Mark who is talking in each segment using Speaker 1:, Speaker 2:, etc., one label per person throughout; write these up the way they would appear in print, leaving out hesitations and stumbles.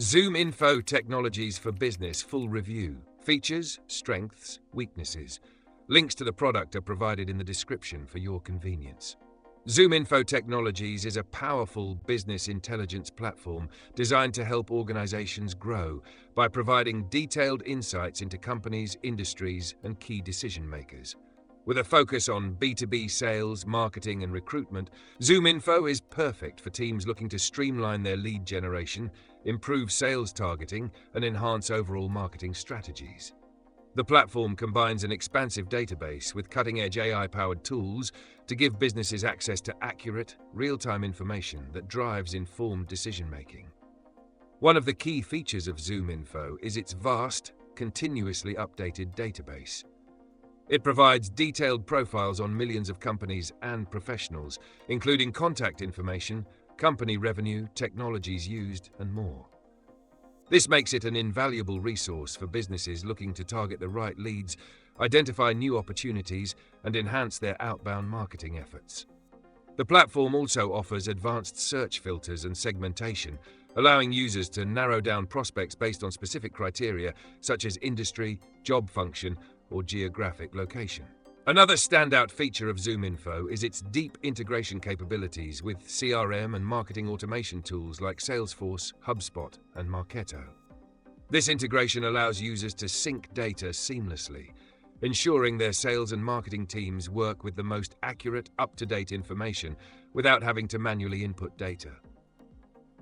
Speaker 1: ZoomInfo Technologies for Business Full Review. Features, strengths, weaknesses. Links to the product are provided in the description for your convenience. ZoomInfo Technologies is a powerful business intelligence platform designed to help organizations grow by providing detailed insights into companies, industries, and key decision makers. With a focus on B2B sales, marketing, and recruitment, ZoomInfo is perfect for teams looking to streamline their lead generation, improve sales targeting, and enhance overall marketing strategies. The platform combines an expansive database with cutting-edge AI-powered tools to give businesses access to accurate, real-time information that drives informed decision-making. One of the key features of ZoomInfo is its vast, continuously updated database. It provides detailed profiles on millions of companies and professionals, including contact information, company revenue, technologies used, and more. This makes it an invaluable resource for businesses looking to target the right leads, identify new opportunities, and enhance their outbound marketing efforts. The platform also offers advanced search filters and segmentation, allowing users to narrow down prospects based on specific criteria such as industry, job function, or geographic location. Another standout feature of ZoomInfo is its deep integration capabilities with CRM and marketing automation tools like Salesforce, HubSpot, and Marketo. This integration allows users to sync data seamlessly, ensuring their sales and marketing teams work with the most accurate, up-to-date information without having to manually input data.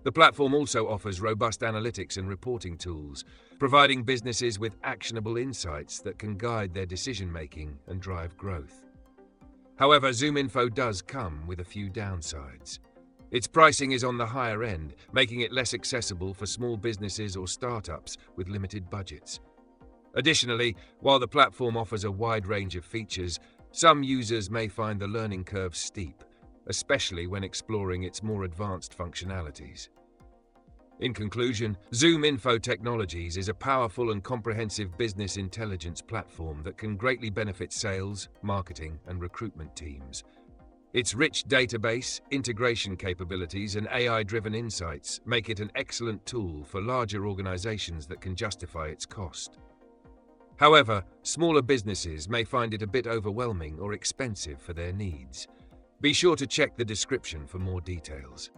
Speaker 1: The platform also offers robust analytics and reporting tools, providing businesses with actionable insights that can guide their decision-making and drive growth. However, ZoomInfo does come with a few downsides. Its pricing is on the higher end, making it less accessible for small businesses or startups with limited budgets. Additionally, while the platform offers a wide range of features, some users may find the learning curve steep, especially when exploring its more advanced functionalities. In conclusion, ZoomInfo Technologies is a powerful and comprehensive business intelligence platform that can greatly benefit sales, marketing, and recruitment teams. Its rich database, integration capabilities, and AI-driven insights make it an excellent tool for larger organizations that can justify its cost. However, smaller businesses may find it a bit overwhelming or expensive for their needs. Be sure to check the description for more details.